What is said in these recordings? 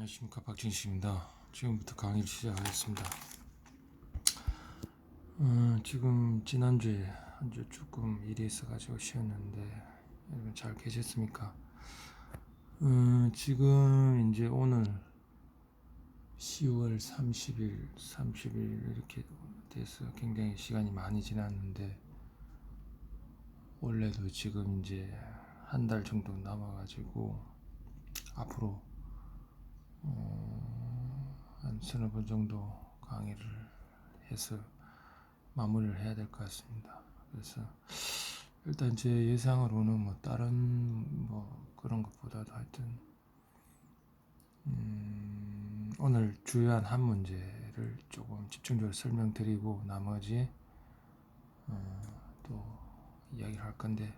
안녕하십니까, 박진식입니다. 지금부터 강의를 시작하겠습니다. 지금 지난주에 한 주 조금 일이 있어가지고 쉬었는데 여러분 잘 계셨습니까? 지금 이제 오늘 10월 30일 이렇게 돼서 굉장히 시간이 많이 지났는데, 원래도 지금 이제 한 달 정도 남아가지고 앞으로 한 서너 번 정도 강의를 해서 마무리를 해야 될 것 같습니다. 그래서 일단 제 예상으로는 뭐 다른 뭐 그런 것보다도 하여튼 오늘 주요한 한 문제를 조금 집중적으로 설명드리고 나머지 또 이야기를 할 건데,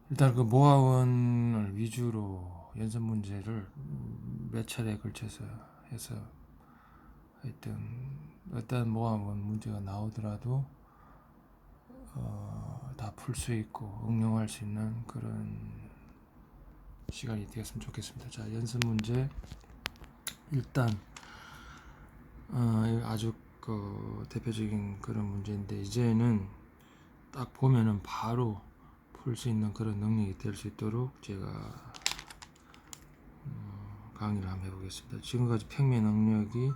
일단 그 모아원을 위주로 연습 문제를 몇 차례에 걸쳐서 해서 하여튼 어떤 모아원 문제가 나오더라도 다 풀 수 있고 응용할 수 있는 그런 시간이 되었으면 좋겠습니다. 자, 연습 문제 일단 아주 그 대표적인 그런 문제인데, 이제는 딱 보면은 바로 풀 수 있는 그런 능력이 될 수 있도록 제가 강의를 한번 해보겠습니다. 지금까지 평면 능력이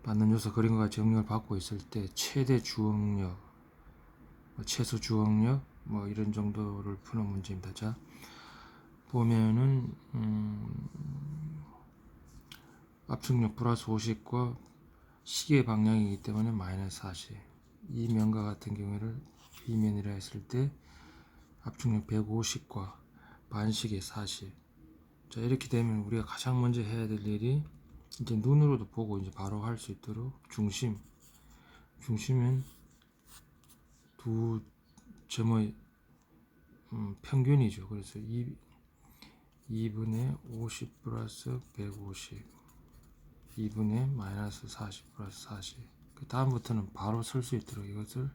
받는 요소 그림과 같이 영역을 받고 있을 때 최대 주응력, 최소 주응력 뭐 이런 정도를 푸는 문제입니다. 자, 보면은 압축력 플러스 50과 시계 방향이기 때문에 마이너스 40. 이 면과 같은 경우를 B면이라 했을 때 압축력 150과 반시계 40. 자, 이렇게 되면 우리가 가장 먼저 해야 될 일이 이제 눈으로도 보고 이제 바로 할 수 있도록 중심은 두 점의 평균이죠. 그래서 2분의 50 플러스 150, 2분의 마이너스 40 플러스 40. 그 다음부터는 바로 쓸 수 있도록 이것을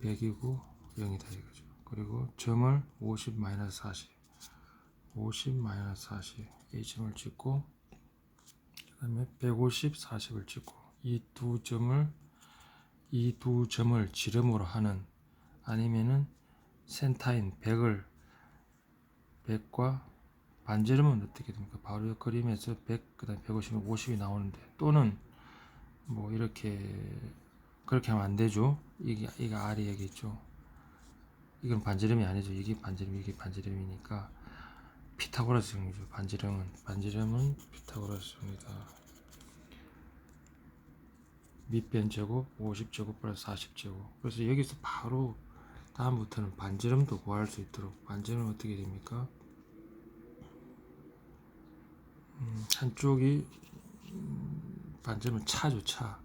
100이고 0이다 이거죠. 그리고 점을 50 마이너스 40, 50 마이너스 40 이 점을 찍고, 그 다음에 150 40을 찍고, 이 두 점을 지름으로 하는, 아니면은 센터인 100과 반지름은 어떻게 됩니까? 바로 그림에서 100, 그 다음에 150이면 50이 나오는데, 또는 뭐 이렇게 그렇게 하면 안 되죠. 이게 R이겠죠. 이건 반지름이 아니죠. 이게 반지름이니까 피타고라스 정리죠. 반지름은 피타고라스 정리다. 밑변 제곱 50제곱 플러스 40제곱. 그래서 여기서 바로 다음부터는 반지름도 구할 수 있도록, 반지름은 어떻게 됩니까? 한쪽이 반지름은 차죠. 차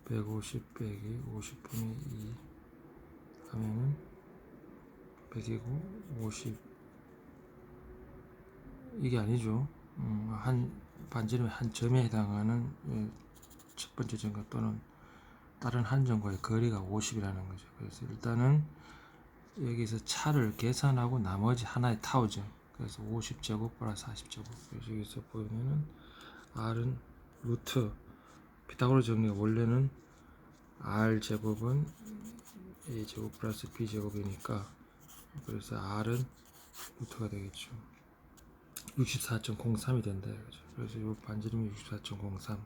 150 빼기 50분의 2 하면은 100이고 50, 이게 아니죠. 한 반지름의 한 점에 해당하는 첫 번째 점과 또는 다른 한 점과의 거리가 50이라는 거죠. 그래서 일단은 여기서 차를 계산하고 나머지 하나의 타우점, 그래서 50제곱 플러스 40제곱. 그래서 여기서 보면은 R은 루트, 피타고라스 정리가 원래는 R 제곱은 A 제곱 플러스 B 제곱이니까, 그래서 R은 루트가 되겠죠. 64.03이 된다 이거죠. 그래서 이 반지름이 64.03.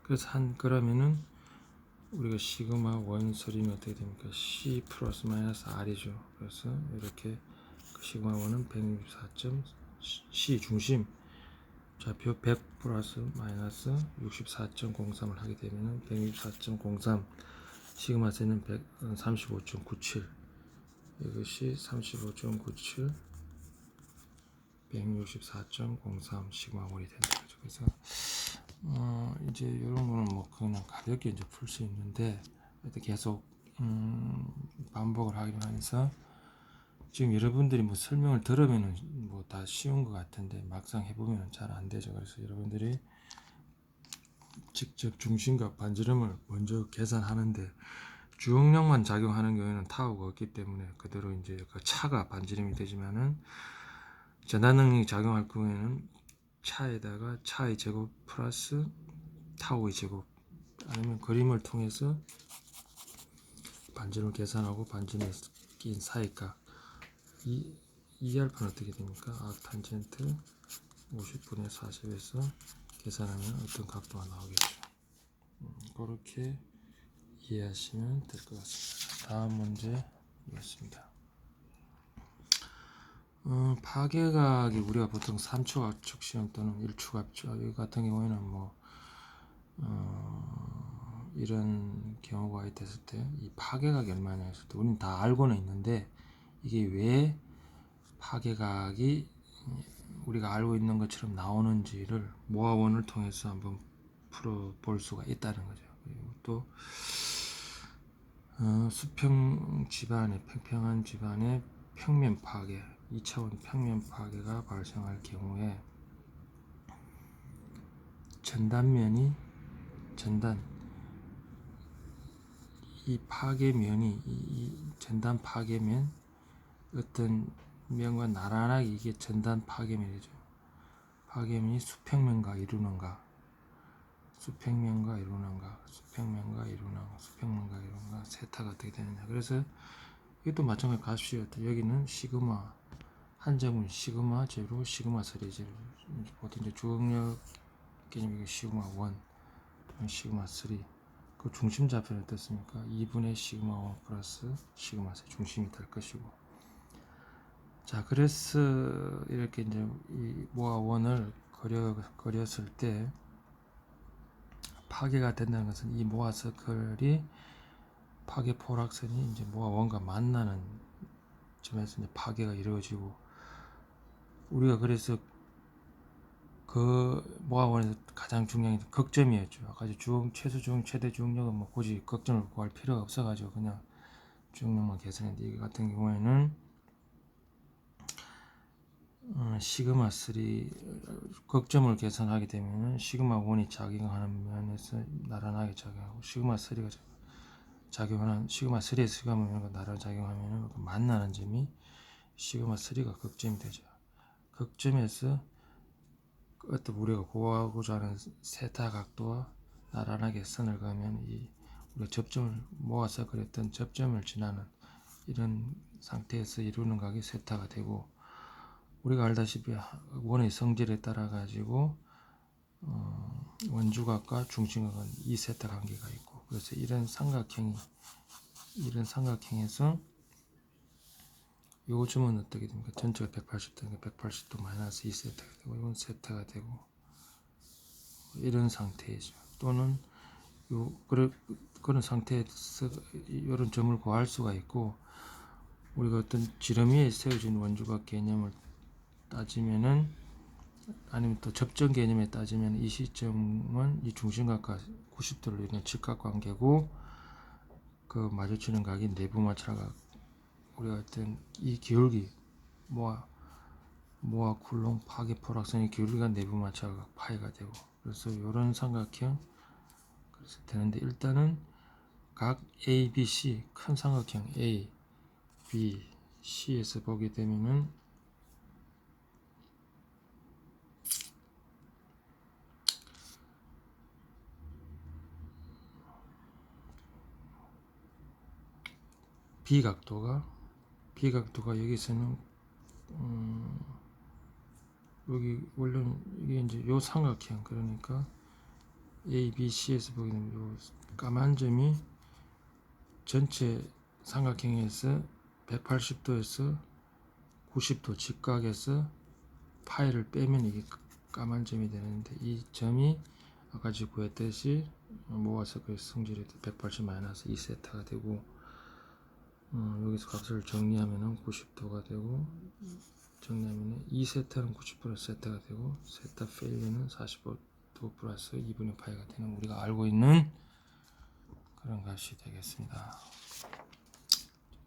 그래서 그러면은 우리가 시그마 원설이면 어떻게 됩니까? C 플러스 마이너스 R이죠. 그래서 이렇게 그 시그마 원은 164. C 중심 좌표 100 플러스 마이너스 64.03을 하게 되면은 164.03, 시그마 세는 35.97, 이것이 35.97 164.03 시그마 원이 된다. 그래서 이제 이런 거는 뭐 그냥 가볍게 이제 풀 수 있는데, 계속 반복을 하기로 하면서, 지금 여러분들이 뭐 설명을 들으면은 뭐 다 쉬운 것 같은데 막상 해보면 잘 안 되죠. 그래서 여러분들이 직접 중심과 반지름을 먼저 계산하는데, 주응력만 작용하는 경우에는 타우가 없기 때문에 그대로 이제 그 차가 반지름이 되지만은 전단 능력이 작용할 경우에는 차에다가 차의 제곱 플러스 타우의 제곱, 아니면 그림을 통해서 반지름을 계산하고 반지름에 낀 사이값, 이 알파는 어떻게 됩니까? 아크 탄젠트 50분의 40에서 계산하면 어떤 각도가 나오겠죠. 그렇게 이해하시면 될 것 같습니다. 다음 문제 보겠습니다. 파괴각이 우리가 보통 3초각 시험 또는 1초각죠. 이 같은 경우에는 이런 경우가 있을 때 이 파괴각이 얼마냐 했을 때 우리는 다 알고는 있는데, 이게 왜 파괴각이 우리가 알고 있는 것처럼 나오는지를 모아원을 통해서 한번 풀어볼 수가 있다는 거죠. 그리고 또 수평 집안의 평평한 집안의 평면 파괴, 2차원 평면 파괴가 발생할 경우에 전단 이 파괴면이 이 전단 파괴면 어떤 면과 나란하게 이게 전단 파괴면이죠. 파괴면이 수평면과 이루는가, 수평면과 이루는가, 수평면과 이루는가, 수평면과 이루는가, 세타가 어떻게 되느냐. 그래서 이것도 마찬가지 값이었죠. 여기는 시그마 한 점은 시그마 제로, 시그마 3제. 보통 이제 주응력 개념이 시그마 1, 시그마 3. 그 중심 좌표는 어떻습니까? 2분의 시그마 1 플러스 시그마 3 중심이 될 것이고. 자, 그래서 이렇게 이제 이 모아 원을 그렸을 때 파괴가 된다는 것은 이 모아 서클이 파괴 포락선이 이제 모아 원과 만나는 점에서 이제 파괴가 이루어지고, 우리가 그래서 그 모아원에서 가장 중요한 게 극점이었죠. 아까 최소 주응 최대 주응력은 굳이 극점을 구할 필요가 없어가지고 그냥 주응력만 계산했는데, 이 같은 경우에는 시그마 3 극점을 계산하게 되면 시그마 1이 작용하는 면에서 나란하게 작용하고, 시그마 3가 작용하는 시그마 3에서 시그마 1과 나란히 작용하면 만나는 점이 시그마 3가 극점이 되죠. 극점에서 어떤 우리가 구하고자 하는 세타 각도와 나란하게 선을 그으면 이 우리가 접점을 모아서 그렸던 접점을 지나는 이런 상태에서 이루는 각이 세타가 되고, 우리가 알다시피 원의 성질에 따라 가지고 원주각과 중심각은 2세타 관계가 있고, 그래서 이런 삼각형에서 요즘은 어떻게 됩니까? 전체가 180도니까 180도 마이너스 2세타가 되고, 이건 세타가 되고, 이런 상태이죠. 또는 그런 상태에서 이런 점을 구할 수가 있고, 우리가 어떤 지름 위에 세워진 원주각 개념을 따지면은, 아니면 또 접점 개념에 따지면 이 시점은 이 중심각과 90도를 이루는 직각관계고, 그 마주치는 각이 내부마찰각, 우리가 어떤 이 기울기 모아 쿨롱 파괴 포락선의 기울기가 내부마찰각 파이가 되고, 그래서 이런 삼각형 그래서 되는데, 일단은 각 A, B, C 큰 삼각형 A, B, C에서 보게 되면은 B각도가 여기서는 여기 원래는 이게 이제 요 삼각형, 그러니까 A, B, C에서 보게 되면 요 까만 점이 전체 삼각형에서 180도에서 90도 직각에서 파이를 빼면 이게 까만 점이 되는데, 이 점이 아까 구했듯이 모아서 그 성질이 180 마이너스 2세타가 되고, 여기서 값을 정리하면은 90도가 되고, 정리하면은 2세타는 90 플러스 세타가 되고, 세타 페일리는 45도 플러스 2분의 파이가 되는 우리가 알고 있는 그런 값이 되겠습니다.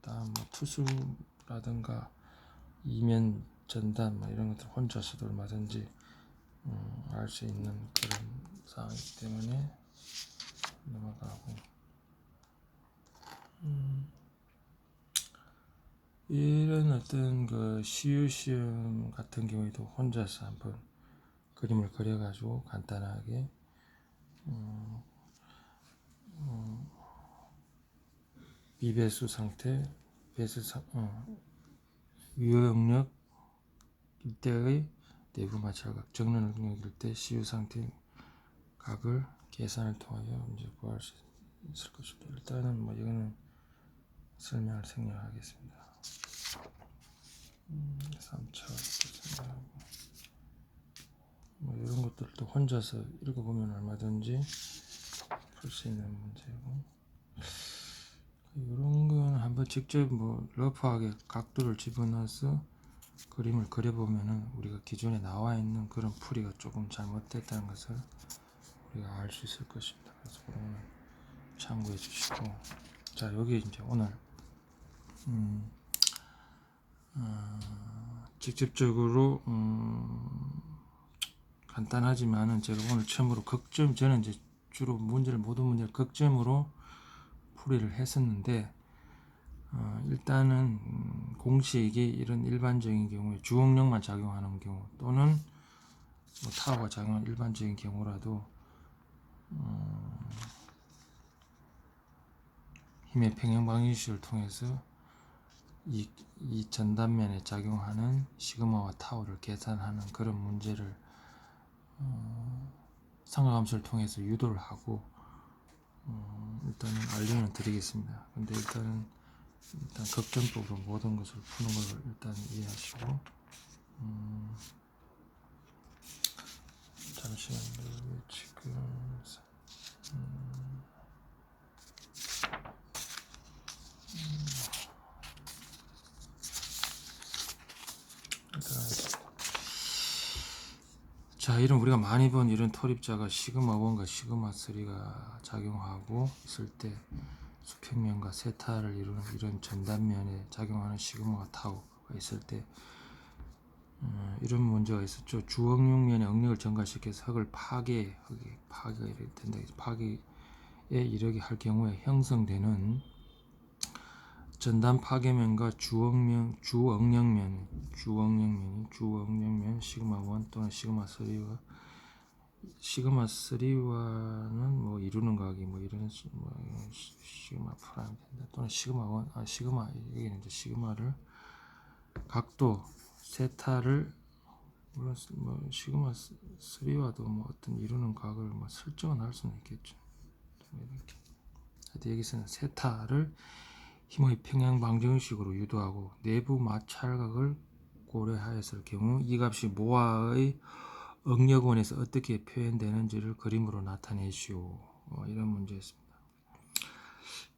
다음 투수라든가 이면 전단 이런 것들 혼자서도 얼마든지 알 수 있는 그런 사항이기 때문에 넘어가고, 이런 어떤 그 CU 시험 같은 경우에도 혼자서 한번 그림을 그려가지고 간단하게 미배수 상태, 유효역력 일대의 내부 마찰각, 정면 응력일 때 시유 상태 각을 계산을 통하여 문제 구할 수 있을 것입니다. 일단은 뭐 이거는 설명을 생략하겠습니다. 3차 생략하고 뭐 이런 것들도 혼자서 읽어보면 얼마든지 풀 수 있는 문제고, 이런 건 한번 직접 뭐 러프하게 각도를 집어넣어서 그림을 그려보면은 우리가 기존에 나와 있는 그런 풀이가 조금 잘못됐다는 것을 우리가 알 수 있을 것입니다. 그래서 그런 거는 참고해 주시고, 자 여기 이제 오늘 직접적으로 간단하지만은 제가 오늘 처음으로 극점, 저는 이제 주로 모든 문제를 극점으로 풀이를 했었는데, 일단은 공식이 이런 일반적인 경우에 주응력만 작용하는 경우 또는 뭐 타워가 작용하는 일반적인 경우라도 힘의 평형 방정식을 통해서 이 전단면에 작용하는 시그마와 타우를 계산하는 그런 문제를 삼각함수를 통해서 유도를 하고 일단은 알려는 드리겠습니다. 근데 일단 극점법으로 모든 것을 푸는 걸 일단 이해하시고, 잠시만요. 지금 자, 이런 우리가 많이 본 이런 토립자가 시그마 1과 시그마 3가 작용하고 있을 때 수평면과 세타를 이루는 이런 전단면에 작용하는 시그마 타우가 있을 때 이런 문제가 있었죠. 주응력면의 응력을 증가시켜서 흙을 파괴가 된다. 파괴에 이르게 할 경우에 형성되는 전단 파괴면과 주응력면 시그마 1 또는 시그마 3와는 뭐 이루는 각이 뭐 이런 시그마 프라임 된다. 또는 시그마 1 여기는 이제 시그마를 각도 세타를 물론 뭐 시그마 3와도 뭐 어떤 이루는 각을 뭐 설정은 할 수는 있겠죠. 이렇게 여기서는 세타를 힘의 평양 방정식으로 유도하고 내부 마찰각을 고려하였을 경우 이 값이 모아의 응력원에서 어떻게 표현되는지를 그림으로 나타내시오. 이런 문제였습니다.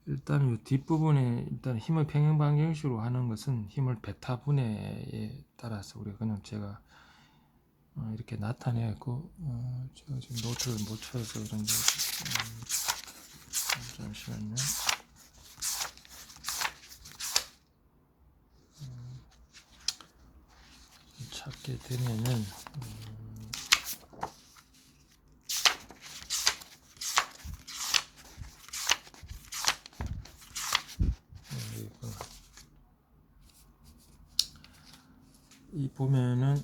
일단 이 뒷부분에 일단 힘의 평행 방정식으로 하는 것은 힘을 베타 분해에 따라서 우리가 그냥 제가 이렇게 나타내고 제가 지금 노트를 못 쳐서 그런데 잠시만요. 찾게 되면은 이 보면은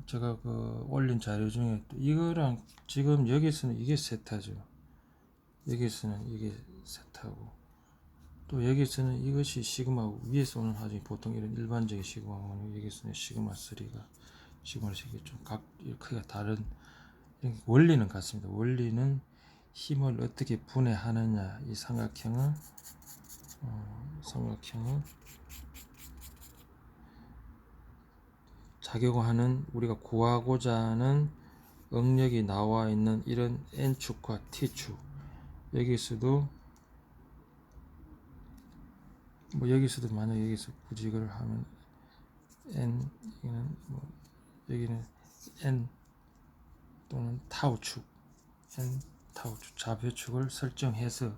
제가 그 올린 자료 중에 또 이거랑 지금 여기서는 이게 세타죠. 여기서는 이게 세타고 또 여기서는 이것이 시그마 위에서 오는 하중이 보통 이런 일반적인 시그마고 여기서는 시그마 3가 시그마 3가 좀 각 크기가 다른 원리는 같습니다. 원리는 힘을 어떻게 분해하느냐 이 삼각형은 작용하는 우리가 구하고자 하는 응력이 나와 있는 이런 N축과 T축 여기서도 뭐 여기서도 만약 여기서 굳이 이걸 하면 N 여기는 뭐 여기는 N 또는 타우축 N 타우축 좌표축을 설정해서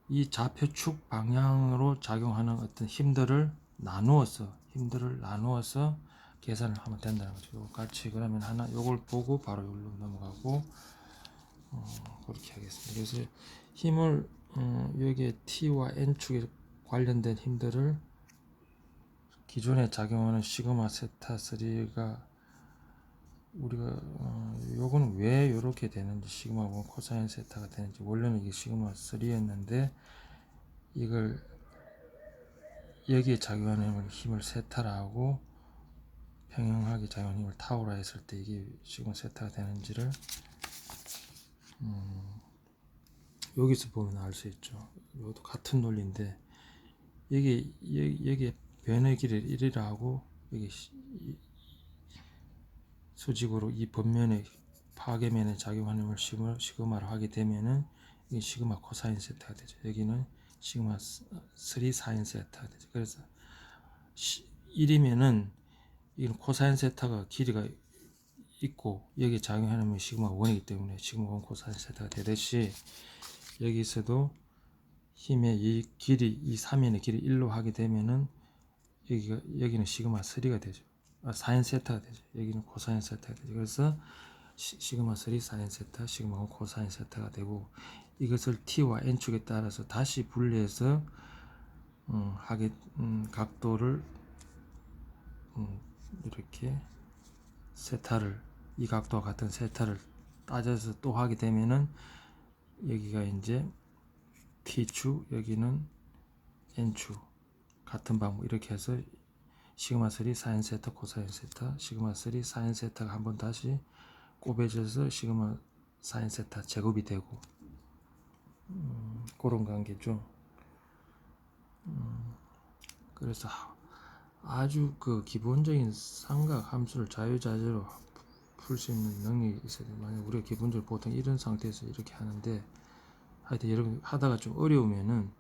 이 좌표축 방향으로 작용하는 어떤 힘들을 나누어서 계산을 하면 된다는 거죠. 같이 그러면 하나 요걸 보고 바로 여기로 넘어가고 그렇게 하겠습니다. 그래서 힘을 여기에 T와 N축에 관련된 힘들을 기존에 작용하는 시그마 세타 3가 우리가 요거는 왜 요렇게 되는지 시그마 1 코사인 세타가 되는지 원래는 이게 시그마 3였는데 이걸 여기에 작용하는 힘을 세타라고 평형하게 작용하는 힘을 타오라 했을 때 이게 시그마 세타가 되는지를 여기서 보면 알 수 있죠. 이것도 같은 논리인데 여기에 변의 길이를 1이라 하고 여기 수직으로 이 번면에 파괴면에 작용하는 힘을 시그마로 하게 되면은 이 시그마 코사인 세타가 되죠. 여기는 시그마 3 사인 세타가 되죠. 그래서 1이면은 이건 코사인 세타가 길이가 있고 여기에 작용하는 힘이 시그마 1이기 때문에 시그마 1 코사인 세타가 되듯이 여기서도 힘의 이 길이, 이 사면의 길이 1로 하게 되면은 여기는 시그마 3가 되죠. 사인 세타가 되죠. 여기는 코사인 세타가 되죠. 그래서 시그마 3 사인 세타, 시그마 1 코사인 세타가 되고 이것을 t와 n축에 따라서 다시 분리해서 각도를 이렇게 세타를 이 각도와 같은 세타를 따져서 또 하게 되면은 여기가 이제 t축, 여기는 n축 같은 방법 이렇게 해서 시그마 3 사인 세타 코사인 세타 시그마 3 사인 세타가 한번 다시 곱해져서 시그마 사인 세타 제곱이 되고 그런 관계죠. 그래서 아주 그 기본적인 삼각 함수를 자유자재로 풀 수 있는 능력이 있어야 돼요. 만약 우리가 기본적으로 보통 이런 상태에서 이렇게 하는데 하여튼 여러분 하다가 좀 어려우면은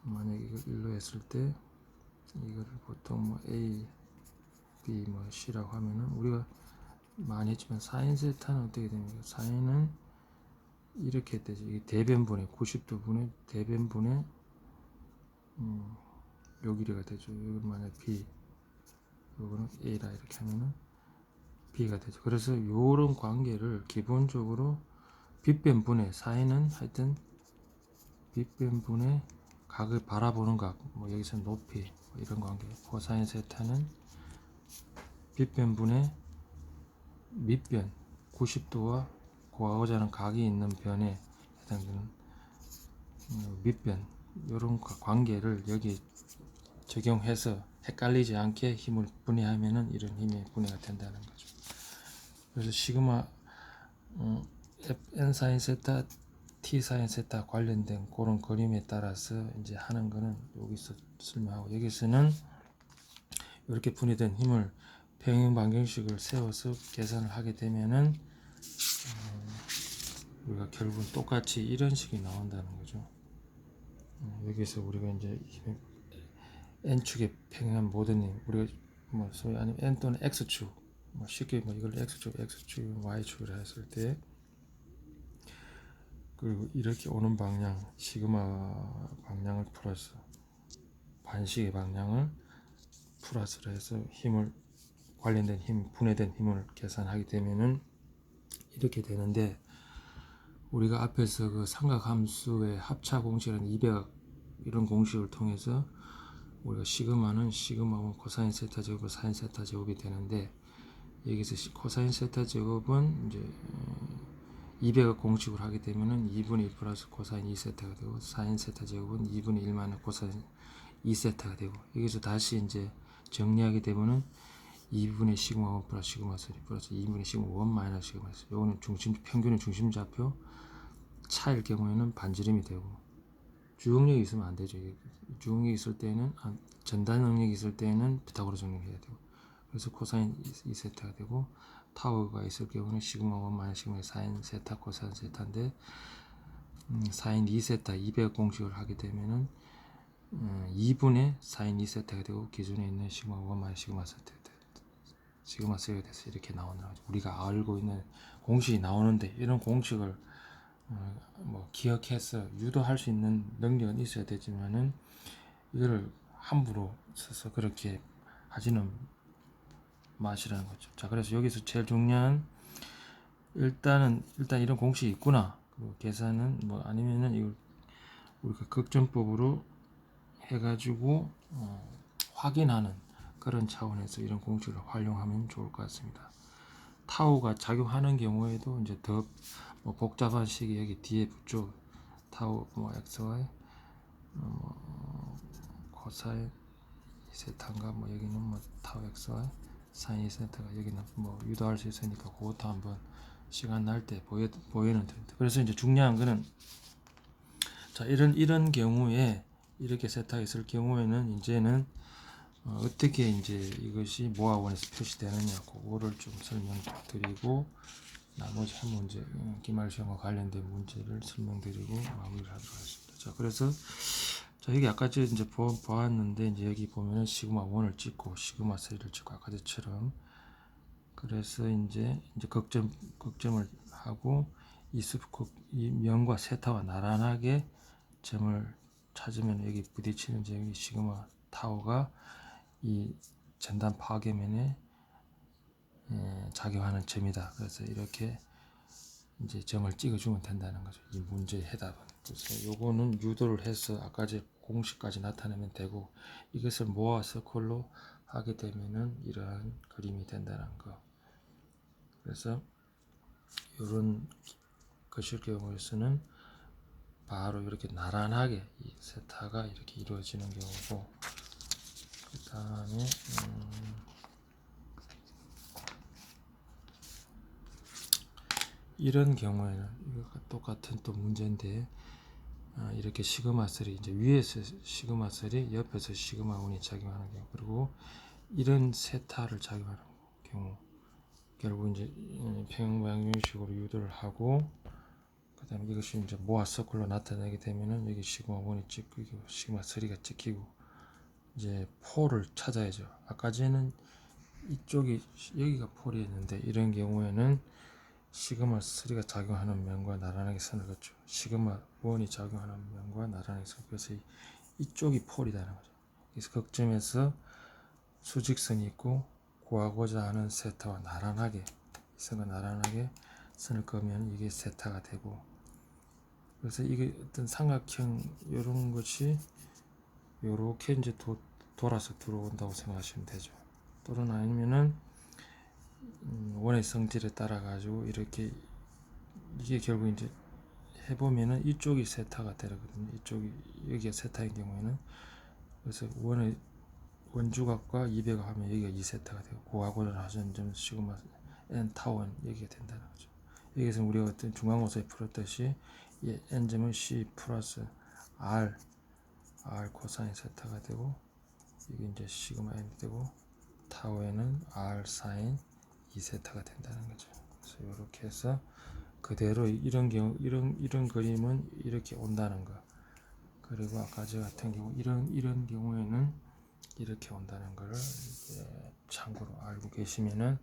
만약 이걸 일로 했을 때 이거를 보통 뭐 A, B, 뭐 C라고 하면은 우리가 많이 했지만 사인 세타는 어떻게 됩니까? 사인은 이렇게 되죠. 이 대변분의 90도 분의 대변분의 요 길이가 되죠. 이건 만약 B, 요거는 A라 이렇게 하면은 B가 되죠. 그래서 요런 관계를 기본적으로 빗변분의 사인은 하여튼 빗변분의 각을 바라보는 각, 뭐 여기서 높이 뭐 이런 관계. 코사인 세타는 빗변분의 밑변 90도와 고하고자 하는 각이 있는 변에 해당되는 밑변 이런 관계를 여기 적용해서 헷갈리지 않게 힘을 분해하면은 이런 힘의 분해가 된다는 거죠. 그래서 시그마 n 사인 세타, t 사인 세타 관련된 그런 그림에 따라서 이제 하는 거는 여기서 설명하고 여기서는 이렇게 분해된 힘을 평형 방정식을 세워서 계산을 하게 되면은 우리가 결국은 똑같이 이런 식이 나온다는 거죠. 여기서 우리가 이제 n축의 평행한 모든 힘 우리가 뭐 소위 아니면 n 또는 x축 뭐 쉽게 뭐 이걸 x축, y축이라 했을 때 그리고 이렇게 오는 방향 시그마 방향을 풀어서 반식의 방향을 플러스로 해서 힘을 관련된 힘, 분해된 힘을 계산하게 되면은 이렇게 되는데 우리가 앞에서 그 삼각함수의 합차 공식이라는 200 이런 공식을 통해서 우리가 시그마는 시그마 1 코사인 세타 제곱 사인 세타 제곱이 되는데 여기서 코사인 세타 제곱은 이제 200을 공식으로 하게 되면은 2분의 1 플러스 코사인 2세타가 되고 사인 세타 제곱은 2분의 1 마이너스 코사인 2세타가 되고 여기서 다시 이제 정리하게 되면은 2분의 시그마 1 플러스 시그마 3 플러스 2분의 시그마 1 마이너스 시그마 3 요거는 평균의 중심좌표 차일 경우에는 반지름이 되고 주역력이 있으면 안 되죠. 주역력이 있을 때는 전달 능력이 있을 때는 피타고라 정리를 해야 되고 그래서 코사인 2세타가 되고 타워가 있을 경우는 시그마 1 마이너스 시그마 사인 세타 코사인 세타인데 사인 2세타 200 공식을 하게 되면은 2분의 사인 2세타가 되고 기존에 있는 시그마 1 마이너스 시그마 세타 시그마 3가 돼서 이렇게 나오는 거죠. 우리가 알고 있는 공식이 나오는데 이런 공식을 뭐 기억해서 유도할 수 있는 능력은 있어야 되지만은 이거를 함부로 써서 그렇게 하지는 마시라는 거죠. 자, 그래서 여기서 제일 중요한 일단 이런 공식이 있구나. 그 계산은 뭐 아니면은 이걸 우리가 극전법으로 해가지고 확인하는 그런 차원에서 이런 공식을 활용하면 좋을 것 같습니다. 타우가 작용하는 경우에도 이제 더 뭐 복잡한 식이 여기 뒤에 붙죠. 타우 뭐 xy 코사인 2세타인가 뭐 여기는 뭐 타우 xy 사인 2세타가 여기는 뭐 유도할 수 있으니까 그것도 한번 시간 날 때 보여는 됩니다. 그래서 이제 중요한 거는 자 이런 경우에 이렇게 세타가 있을 경우에는 이제는 어떻게 이제 이것이 모아원에서 표시되느냐 그거를 좀 설명드리고 나머지 한 문제 기말 시험과 관련된 문제를 설명드리고 마무리를 하도록 하겠습니다. 자 그래서 자 여기 아까 이제 보았는데 이제 여기 보면은 시그마 1을 찍고 시그마 3를 찍고 아까처럼 그래서 이제 극점을 하고 이 면과 세타와 나란하게 점을 찾으면 여기 부딪히는 점이 시그마 타우가 이 전단 파괴면에 작용하는 점이다. 그래서 이렇게 이제 점을 찍어주면 된다는 거죠. 이 문제의 해답은. 그래서 요거는 유도를 해서 아까 제 공식까지 나타내면 되고 이것을 모아 서클로 하게 되면은 이러한 그림이 된다는 거. 그래서 이런 것일 경우에서는 바로 이렇게 나란하게 이 세타가 이렇게 이루어지는 경우고 그 다음에 이런 경우에는 이거 똑같은 또 문제인데 이렇게 시그마 3 이제 위에서 시그마 3 옆에서 시그마 1이 작용하는 경우 그리고 이런 세타를 작용하는 경우 결국 이제 평행방향 식으로 유도를 하고 그 다음에 이것이 이제 모아 서클로 나타나게 되면은 여기 시그마 1이 찍히고 시그마 3가 찍히고 이제 폴을 찾아야죠. 아까 전에는 이쪽이 여기가 폴이었는데 이런 경우에는 시그마 3가 작용하는 면과 나란하게 선을 그었죠. 시그마 1이 작용하는 면과 나란하게 선. 그래서 이쪽이 폴이라는 거죠. 그래서 극점에서 수직선이 있고 구하고자 하는 세타와 나란하게 선과 나란하게 선을 그으면 이게 세타가 되고 그래서 이게 어떤 삼각형 이런 것이 요렇게 이제 돌아서 들어온다고 생각하시면 되죠. 또는 아니면은 원의 성질에 따라 가지고 이렇게 이게 결국 이제 해보면은 이쪽이 세타가 되거든요. 이쪽이 여기가 세타인 경우에는 그래서 원의 원주각과 이배각 하면 여기가 2세타가 되고 고하고는 하전 점 시그마 n 타원 여기가 된다는 거죠. 여기서 우리가 어떤 중간고사에 풀었듯이 이 n점은 c 플러스 r 코사인 세타가 되고 이게 이제 시그마 n 되고 타워에는 r 사인 2세타가 된다는 거죠. 그래서 이렇게 해서 그대로 이런 경우 이런 그림은 이렇게 온다는 거. 그리고 아까 저 같은 경우 이런 경우에는 이렇게 온다는 거를 참고로 알고 계시면은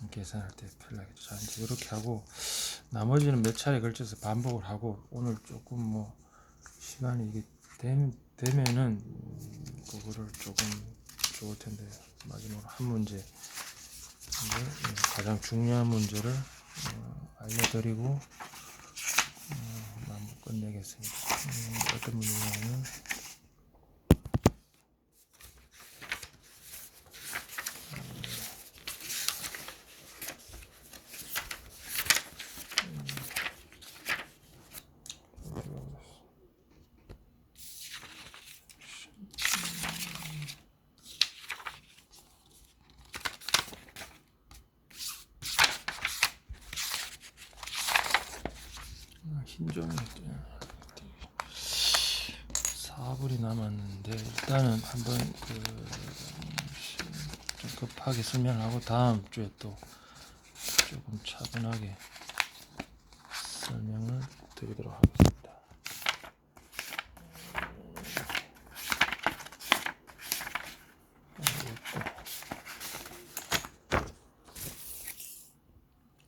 계산할 때 편하겠죠. 자, 이제 이렇게 하고 나머지는 몇 차례 걸쳐서 반복을 하고 오늘 조금 뭐 시간이 이게 되면은 그거를 조금 좋을 텐데 마지막으로 한 문제 가장 중요한 문제를 알려드리고 마무리 끝내겠습니다. 어떤 문제냐면 흰종이 4분이 남았는데 일단은 한번 좀 급하게 설명하고 다음 주에 또 조금 차분하게 설명을 드리도록 하겠습니다.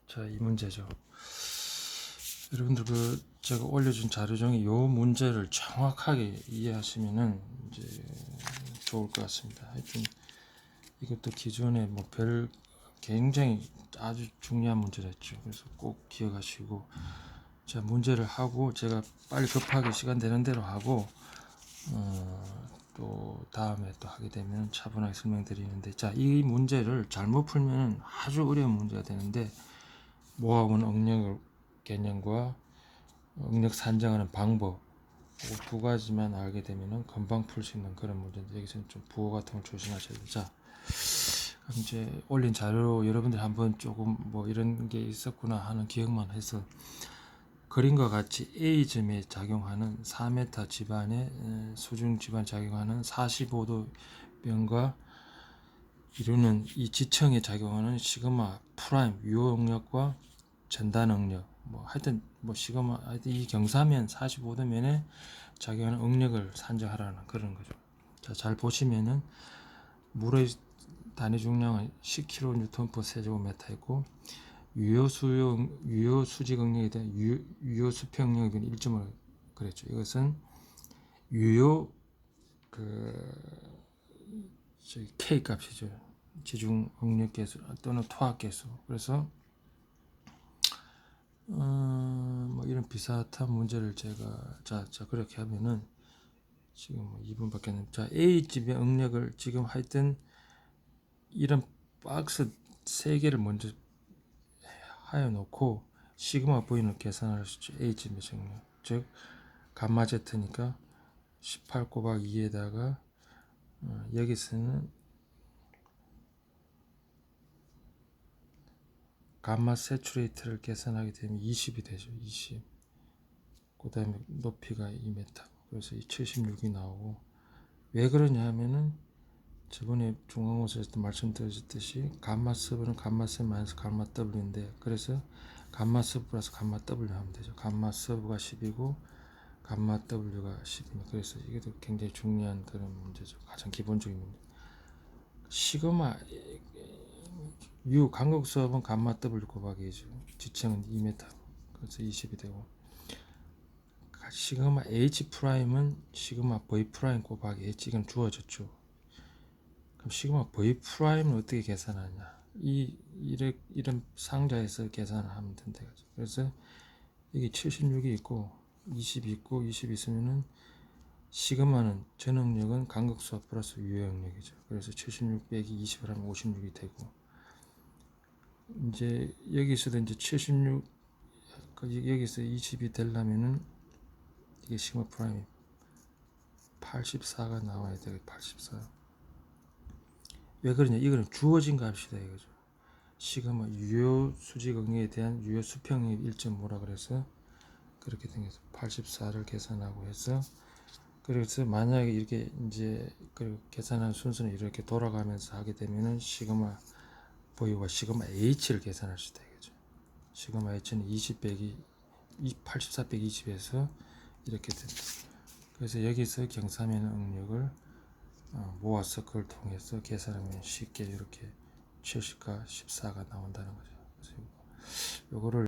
자, 이 문제죠. 여러분들 제가 올려준 자료 중에 이 문제를 정확하게 이해하시면은 이제 좋을 것 같습니다. 하여튼 이것도 기존에 뭐 굉장히 아주 중요한 문제였죠. 그래서 꼭 기억하시고 자 문제를 하고 제가 빨리 급하게 시간 되는 대로 하고 또 다음에 또 하게 되면 차분하게 설명드리는데, 자, 이 문제를 잘못 풀면 아주 어려운 문제가 되는데, 모아온 응력 개념과 응력 산정하는 방법, 두 가지만 알게 되면은 금방 풀 수 있는 그런 문제인데, 여기서는 좀 부호 같은 걸 조심하셔야 돼요. 자, 그럼 이제 올린 자료 여러분들 한번 조금 뭐 이런 게 있었구나 하는 기억만 해서, 그림과 같이 A점에 작용하는 4m 집안에 수중 집안 작용하는 45도 변과 이루는 이 지층에 작용하는 시그마 프라임 유효응력과 전단응력, 뭐 하여튼 뭐 시그마, 하여튼 이 경사면 45도면에 작용하는 응력을 산정하라는 그런 거죠. 자, 잘 보시면은 물의 단위 중량은 10kN/세제곱미터이고 유효 수직 응력에 대한 유효 수평 응력에 대한 1점을 그랬죠. 이것은 유효 K 값이죠. 지중 응력 계수 또는 토학 계수. 그래서 뭐 이런 비슷한 문제를 제가 자 그렇게 하면은 지금 뭐 2분밖에 안 자, A집의 응력을 지금 하여튼 이런 박스 3개를 먼저 하여 놓고 시그마 V는 계산할 수 있죠. A집의 정력, 즉 감마 Z니까 18 곱하기 2에다가 여기서는 감마 세츄레이트를 계산하게 되면 20이 되죠. 20. 그 다음에 높이가 2m. 그래서 이 76이 나오고, 왜 그러냐 하면은 저번에 중간고사에서도 말씀드렸듯이 감마 서브는 감마 세 마이너스 감마 W인데, 그래서 감마 서브 플러스 감마 W 하면 되죠. 감마 서브가 10이고 감마 W가 10입니다. 그래서 이것도 굉장히 중요한 그런 문제죠. 가장 기본적인 문제. 시그마 U 간격 수압은 감마 W 곱하기 2죠. 지층은 2m. 그래서 20이 되고, 시그마 H 프라임은 시그마 V 프라임 곱하기 H, 이건 주어졌죠. 그럼 시그마 V 프라임은 어떻게 계산하냐? 이런 상자에서 계산을 하면 된다. 그래서 여기 76이 있고 20이 있고 20 있으면은 시그마는 전응력은 간격 수압 플러스 유효응력이죠. 그래서 76 빼기 20을 하면 56이 되고, 이제 여기서도 이제 76 여기서 20이 되려면은 이게 시그마 프라임이 84가 나와야 돼요. 84. 왜 그러냐? 이거는 주어진 값이다 이거죠. 시그마 유효 수직 응력에 대한 유효 수평이 1.5라 그래서 그렇게 된 거죠. 84를 계산하고 해서, 그래서 만약에 이렇게 이제 그 계산한 순서는 이렇게 돌아가면서 하게 되면은 시그마 V와 시그마 H를 계산할 수 있다 이거죠. 시그마 H는 20 빼기 84 빼기 20에서 이렇게 된다. 그래서 여기서 경사면 응력을 모아서 그걸 통해서 계산하면 쉽게 이렇게 70과 14가 나온다는 거죠. 그래서 요거를